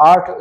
8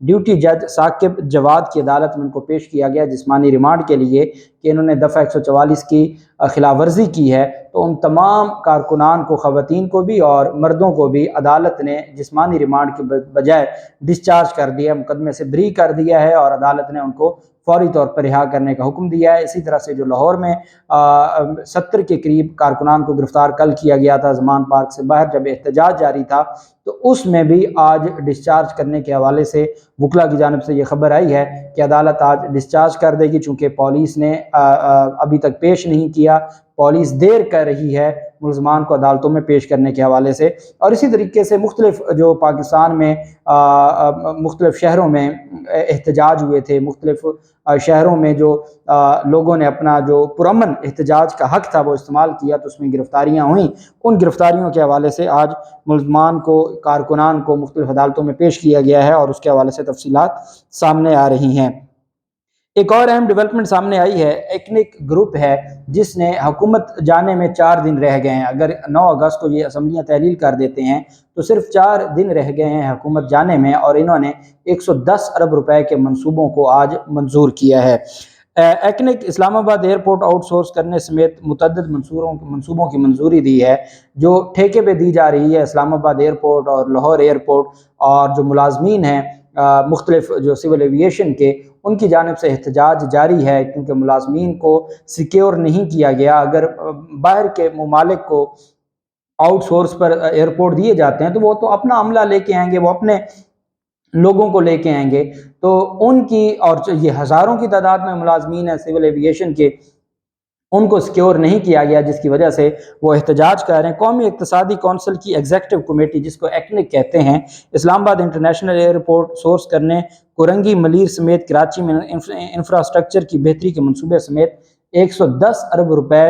duty جج ثاقب جواد کی عدالت میں ان کو پیش کیا گیا جسمانی ریمانڈ کے لیے کہ انہوں نے دفعہ 144 کی خلاف ورزی کی ہے، تو ان تمام کارکنان کو، خواتین کو بھی اور مردوں کو بھی عدالت نے جسمانی ریمانڈ کے بجائے ڈسچارج کر دیا، مقدمے سے بری کر دیا ہے اور عدالت نے ان کو فوری طور پر رہا کرنے کا حکم دیا ہے۔ اسی طرح سے جو لاہور میں 70 کے قریب کارکنان کو گرفتار کل کیا گیا تھا زمان پارک سے باہر جب احتجاج جاری تھا، تو اس میں بھی آج ڈسچارج کرنے کے حوالے سے وکلا کی جانب سے یہ خبر آئی ہے کہ عدالت آج ڈسچارج کر دے گی، چونکہ پولیس نے ابھی تک پیش نہیں کیا، پولیس دیر کر رہی ہے ملزمان کو عدالتوں میں پیش کرنے کے حوالے سے۔ اور اسی طریقے سے مختلف جو پاکستان میں مختلف شہروں میں احتجاج ہوئے تھے، مختلف شہروں میں جو لوگوں نے اپنا جو پرامن احتجاج کا حق تھا وہ استعمال کیا، تو اس میں گرفتاریاں ہوئیں، ان گرفتاریوں کے حوالے سے آج ملزمان کو، کارکنان کو مختلف عدالتوں میں پیش کیا گیا ہے اور اس کے حوالے سے تفصیلات سامنے آ رہی ہیں۔ ایک اور اہم ڈیولپمنٹ سامنے آئی ہے، ایکنک گروپ ہے جس نے حکومت جانے میں 4 دن رہ گئے ہیں، اگر 9 اگست کو یہ اسمبلیاں تحلیل کر دیتے ہیں تو صرف 4 دن رہ گئے ہیں حکومت جانے میں، اور انہوں نے 110 ارب روپے کے منصوبوں کو آج منظور کیا ہے۔ ایکنک اسلام آباد ایئرپورٹ آؤٹ سورس کرنے سمیت متعدد منصوبوں کی منظوری دی ہے جو ٹھیکے پہ دی جا رہی ہے۔ اسلام آباد ایئرپورٹ اور لاہور ایئرپورٹ اور جو ملازمین ہیں مختلف جو سول ایویشن کے، ان کی جانب سے احتجاج جاری ہے کیونکہ ملازمین کو سیکیور نہیں کیا گیا۔ اگر باہر کے ممالک کو آؤٹ سورس پر ایئرپورٹ دیے جاتے ہیں تو وہ تو اپنا عملہ لے کے آئیں گے، وہ اپنے لوگوں کو لے کے آئیں گے، تو ان کی، اور یہ ہزاروں کی تعداد میں ملازمین ہیں سول ایویشن کے، ان کو سیکیور نہیں کیا گیا، جس کی وجہ سے وہ احتجاج کر رہے ہیں۔ قومی اقتصادی کونسل کی ایگزیکٹو کمیٹی، جس کو ایکنک کہتے ہیں، اسلام آباد انٹرنیشنل ایئرپورٹ سورس کرنے، کورنگی ملیر سمیت کراچی میں انفراسٹرکچر کی بہتری کے منصوبے سمیت 110 ارب روپے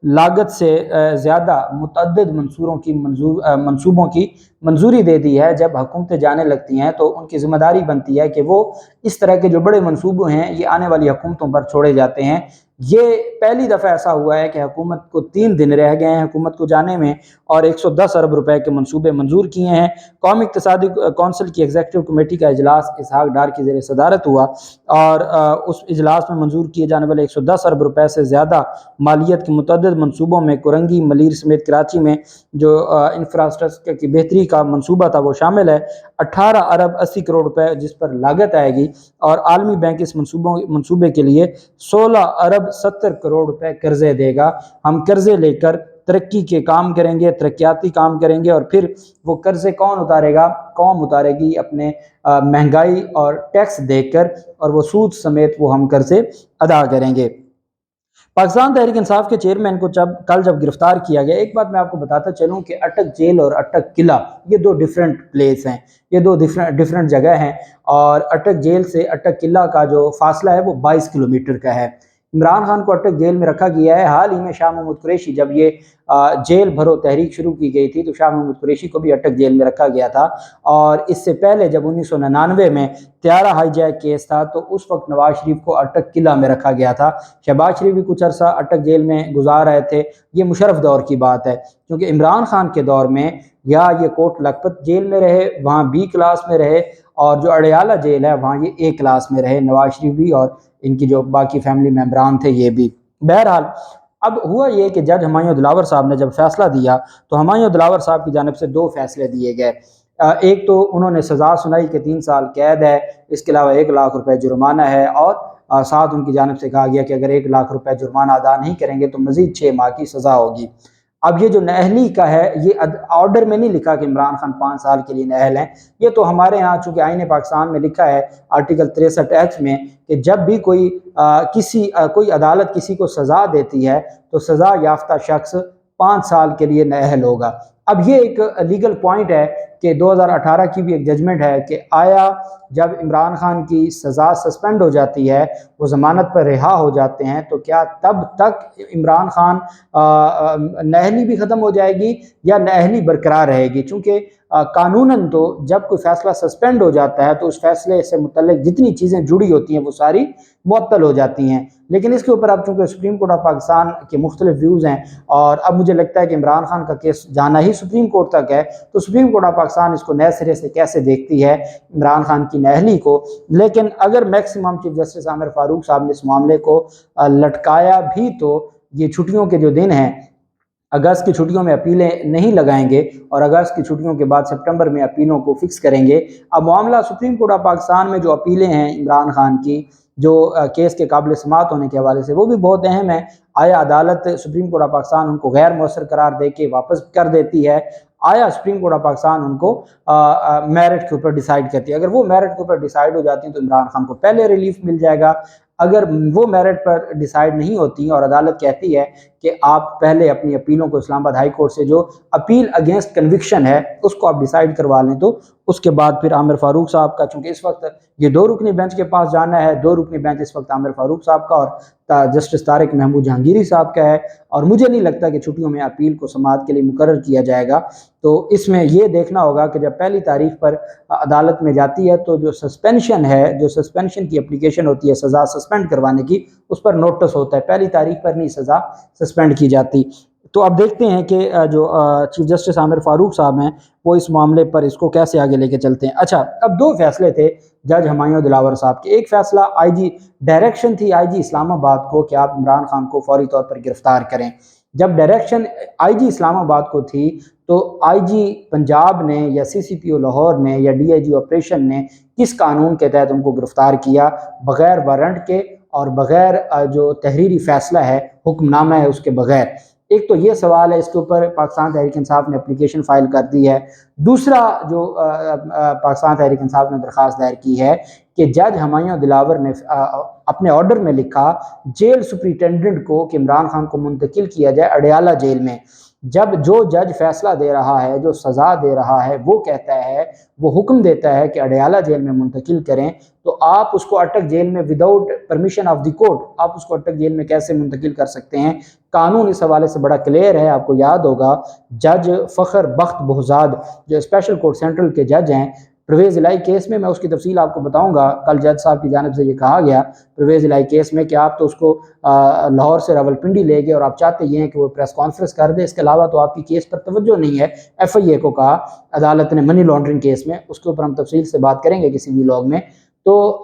لاگت سے زیادہ متعدد منصوبوں کی منظوری دے دی ہے۔ جب حکومتیں جانے لگتی ہیں تو ان کی ذمہ داری بنتی ہے کہ وہ اس طرح کے جو بڑے منصوبے ہیں یہ آنے والی حکومتوں پر چھوڑے جاتے ہیں۔ یہ پہلی دفعہ ایسا ہوا ہے کہ حکومت کو 3 دن رہ گئے ہیں حکومت کو جانے میں اور 110 ارب روپے کے منصوبے منظور کیے ہیں۔ قومی اقتصادی کونسل کی ایگزیکٹو کمیٹی کا اجلاس اسحاق ڈار کی زیر صدارت ہوا اور اس اجلاس میں منظور کیے جانے والے 110 ارب روپے سے زیادہ مالیت کے متعدد منصوبوں میں کورنگی ملیر سمیت کراچی میں جو انفراسٹرکچر کی بہتری کا منصوبہ تھا وہ شامل ہے۔ 18 ارب 80 کروڑ روپے جس پر لاگت آئے گی، اور عالمی بینک اس منصوبے کے لیے 16 ارب 70 کروڑ روپے قرضے دے گا۔ ہم قرضے لے کر ترقی کے کام کریں گے، ترقیاتی کام کریں گے، اور پھر وہ قرضے کون اتارے گا؟ قوم اتارے گی اپنے مہنگائی اور ٹیکس دے کر، اور وہ سود سمیت وہ ہم قرضے ادا کریں گے۔ پاکستان تحریک انصاف کے چیئرمین کو کل جب گرفتار کیا گیا، ایک بات میں آپ کو بتاتا چلوں کہ اٹک جیل اور اٹک قلعہ یہ 2 ڈیفرنٹ پلیس ہیں، یہ 2 ڈیفرنٹ جگہ ہیں، اور اٹک جیل سے اٹک قلعہ کا جو فاصلہ ہے وہ 22 کلومیٹر کا ہے۔ عمران خان کو اٹک جیل میں رکھا گیا ہے۔ حال ہی میں شاہ محمود قریشی، جب یہ جیل بھرو تحریک شروع کی گئی تھی تو شاہ محمود قریشی کو بھی اٹک جیل میں رکھا گیا تھا، اور اس سے پہلے جب 1999 میں طیارہ ہائی جیک کیس تھا تو اس وقت نواز شریف کو اٹک قلعہ میں رکھا گیا تھا۔ شہباز شریف بھی کچھ عرصہ اٹک جیل میں گزار رہے تھے۔ یہ مشرف دور کی بات ہے، کیونکہ عمران خان کے دور میں یا یہ کوٹ لکھپت جیل میں رہے، وہاں B کلاس میں رہے، اور جو اڈیالہ جیل ہے وہاں یہ A کلاس میں رہے، نواز شریف بھی اور ان کی جو باقی فیملی ممبران تھے یہ بھی۔ بہرحال اب ہوا یہ کہ جج ہمایوں دلاور صاحب نے جب فیصلہ دیا تو ہمایوں دلاور صاحب کی جانب سے 2 فیصلے دیے گئے۔ ایک تو انہوں نے سزا سنائی کہ 3 سال قید ہے، اس کے علاوہ 1 لاکھ روپے جرمانہ ہے، اور ساتھ ان کی جانب سے کہا گیا کہ اگر 1 لاکھ روپے جرمانہ ادا نہیں کریں گے تو مزید 6 ماہ کی سزا ہوگی۔ اب یہ جو نااہلی کا ہے، یہ آرڈر میں نہیں لکھا کہ عمران خان 5 سال کے لیے نااہل ہیں، یہ تو ہمارے ہاں چونکہ آئین پاکستان میں لکھا ہے آرٹیکل 63H میں کہ جب بھی کوئی عدالت کسی کو سزا دیتی ہے تو سزا یافتہ شخص 5 سال کے لیے نااہل ہوگا۔ اب یہ ایک لیگل پوائنٹ ہے کہ 2018 کی بھی ایک ججمنٹ ہے کہ آیا جب عمران خان کی سزا سسپینڈ ہو جاتی ہے، وہ ضمانت پر رہا ہو جاتے ہیں، تو کیا تب تک عمران خان نااہلی بھی ختم ہو جائے گی یا نااہلی برقرار رہے گی؟ چونکہ قانوناً تو جب کوئی فیصلہ سسپینڈ ہو جاتا ہے تو اس فیصلے سے متعلق جتنی چیزیں جڑی ہوتی ہیں وہ ساری معطل ہو جاتی ہیں، لیکن اس کے اوپر اب چونکہ سپریم کورٹ آف پاکستان کے مختلف ویوز ہیں اور اب مجھے لگتا ہے کہ عمران خان کا کیس جانا ہی سپریم کورٹ تک ہے، تو سپریم کورٹ آف پاکستان اس کو نئے سرے سے کیسے دیکھتی ہے عمران خان کی نااہلی کو۔ لیکن اگر میکسیمم چیف جسٹس عامر فاروق صاحب نے اس معاملے کو لٹکایا بھی تو یہ چھٹیوں کے جو دن ہیں، اگست کی چھٹیوں میں اپیلیں نہیں لگائیں گے اور اگست کی چھٹیوں کے بعد سپٹمبر میں اپیلوں کو فکس کریں گے۔ اب معاملہ سپریم کورٹ آف پاکستان میں جو اپیلیں ہیں عمران خان کی جو کیس کے قابل سماعت ہونے کے حوالے سے، وہ بھی بہت اہم ہے۔ آیا عدالت سپریم کورٹ آف پاکستان ان کو غیر مؤثر قرار دے کے واپس کر دیتی ہے؟ آیا سپریم کورٹ آف پاکستان ان کو میرٹ کے اوپر ڈیسائیڈ کرتی ہے؟ اگر وہ میرٹ کے اوپر ڈیسائیڈ ہو جاتی ہیں تو عمران خان کو پہلے ریلیف مل جائے گا۔ اگر وہ میرٹ پر ڈیسائیڈ نہیں ہوتی اور عدالت کہتی ہے کہ آپ پہلے اپنی اپیلوں کو اسلام آباد ہائی کورٹ سے جو اپیل اگینسٹ کنوکشن ہے اس کو آپ ڈیسائیڈ کروا لیں، تو اس کے بعد پھر عامر فاروق صاحب کا، چونکہ اس وقت یہ 2 رکنی بینچ کے پاس جانا ہے، 2 رکنی بینچ اس وقت عامر فاروق صاحب کا اور جسٹس طارق محمود جہانگیری صاحب کا ہے، اور مجھے نہیں لگتا کہ چھٹیوں میں اپیل کو سماعت کے لیے مقرر کیا جائے گا۔ تو اس میں یہ دیکھنا ہوگا کہ جب پہلی تاریخ پر عدالت میں جاتی ہے تو جو سسپینشن ہے، جو سسپینشن کی اپلیکیشن ہوتی ہے سزا سسپینڈ کروانے کی، اس پر نوٹس ہوتا ہے، پہلی تاریخ پر نہیں سزا سسپینڈ کی جاتی۔ تو اب دیکھتے ہیں کہ جو چیف جسٹس عامر فاروق صاحب ہیں وہ اس معاملے پر اس کو کیسے آگے لے کے چلتے ہیں۔ اچھا، اب 2 فیصلے تھے جج ہمایوں دلاور صاحب کے۔ ایک فیصلہ آئی جی ڈائریکشن تھی آئی جی اسلام آباد کو کہ آپ عمران خان کو فوری طور پر گرفتار کریں۔ جب ڈائریکشن آئی جی اسلام آباد کو تھی تو آئی جی پنجاب نے یا سی سی پی او لاہور نے یا ڈی آئی جی آپریشن نے کس قانون کے تحت ان کو گرفتار کیا؟ بغیر وارنٹ کے اور بغیر جو تحریری فیصلہ ہے، حکم نامہ ہے، اس کے بغیر۔ ایک تو یہ سوال ہے، اس کے اوپر پاکستان تحریک انصاف نے اپلیکیشن فائل کر دی ہے۔ دوسرا جو پاکستان تحریک انصاف نے درخواست دائر کی ہے کہ جج ہمایوں دلاور نے اپنے آرڈر میں لکھا جیل سپرنٹینڈنٹ کو کہ عمران خان کو منتقل کیا جائے اڈیالہ جیل میں۔ جب جو جج فیصلہ دے رہا ہے، جو سزا دے رہا ہے، وہ کہتا ہے، وہ حکم دیتا ہے کہ اڈیالہ جیل میں منتقل کریں، تو آپ اس کو اٹک جیل میں without permission of the court آپ اس کو اٹک جیل میں کیسے منتقل کر سکتے ہیں؟ قانون اس حوالے سے بڑا کلیئر ہے۔ آپ کو یاد ہوگا جج فخر بخت بہزاد جو اسپیشل کورٹ سینٹرل کے جج ہیں، پرویز الہی کیس میں اس کی تفصیل آپ کو بتاؤں گا، کل جج صاحب کی جانب سے یہ کہا گیا پرویز الہی کیس میں کہ آپ تو اس کو لاہور سے راولپنڈی لے گئے اور آپ چاہتے یہ ہیں کہ وہ پریس کانفرنس کر دے، اس کے علاوہ تو آپ کی کیس پر توجہ نہیں ہے۔ ایف آئی اے کو کہا عدالت نے منی لانڈرنگ کیس میں، اس کے اوپر ہم تفصیل سے بات کریں گے کسی بھی لاگ میں۔ تو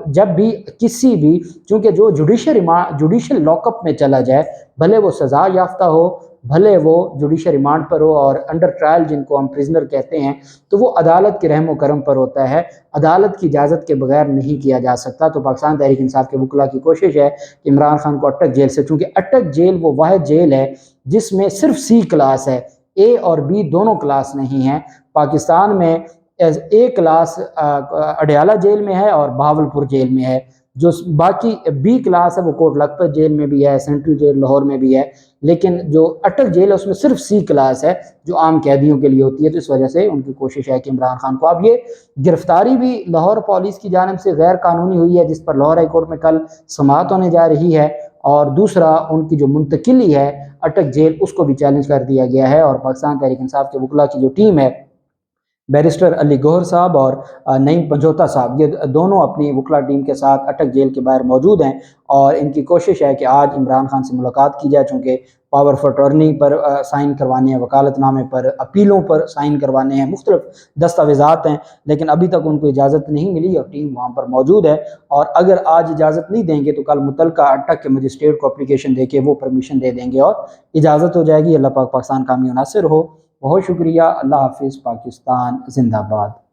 جب بھی کسی بھی، چونکہ جو جوڈیشل لاک اپ میں چلا جائے، بھلے وہ سزا یافتہ ہو، بھلے وہ جوڈیشل ریمانڈ پر ہو اور انڈر ٹرائل جن کو ہم پریزنر کہتے ہیں، تو وہ عدالت کے رحم و کرم پر ہوتا ہے، عدالت کی اجازت کے بغیر نہیں کیا جا سکتا۔ تو پاکستان تحریک انصاف کے وکلاء کی کوشش ہے کہ عمران خان کو اٹک جیل سے، چونکہ اٹک جیل وہ واحد جیل ہے جس میں صرف سی کلاس ہے، اے اور بی دونوں کلاس نہیں ہیں۔ پاکستان میں اے کلاس اڈیالہ جیل میں ہے اور بہاولپور جیل میں ہے، جو باقی بی کلاس ہے وہ کوٹ لکھپت جیل میں بھی ہے، سینٹرل جیل لاہور میں بھی ہے، لیکن جو اٹک جیل ہے اس میں صرف سی کلاس ہے جو عام قیدیوں کے لیے ہوتی ہے۔ تو اس وجہ سے ان کی کوشش ہے کہ عمران خان کو، اب یہ گرفتاری بھی لاہور پولیس کی جانب سے غیر قانونی ہوئی ہے جس پر لاہور ہائی کورٹ میں کل سماعت ہونے جا رہی ہے، اور دوسرا ان کی جو منتقلی ہے اٹک جیل اس کو بھی چیلنج کر دیا گیا ہے۔ اور پاکستان تحریک انصاف کے وکلاء کی جو ٹیم ہے، بیرسٹر علی گوہر صاحب اور نعیم پنجوتا صاحب، یہ دونوں اپنی وکلا ٹیم کے ساتھ اٹک جیل کے باہر موجود ہیں، اور ان کی کوشش ہے کہ آج عمران خان سے ملاقات کی جائے، چونکہ پاور آف اٹارنی پر سائن کروانے ہیں، وکالت نامے پر، اپیلوں پر سائن کروانے ہیں، مختلف دستاویزات ہیں، لیکن ابھی تک ان کو اجازت نہیں ملی اور ٹیم وہاں پر موجود ہے، اور اگر آج اجازت نہیں دیں گے تو کل متعلقہ اٹک کے مجسٹریٹ کو اپلیکیشن دے کے وہ پرمیشن دے دیں گے اور اجازت ہو جائے گی۔ اللہ پاک پاکستان کامیاب ناصر ہو۔ بہت شکریہ، اللہ حافظ، پاکستان زندہ باد۔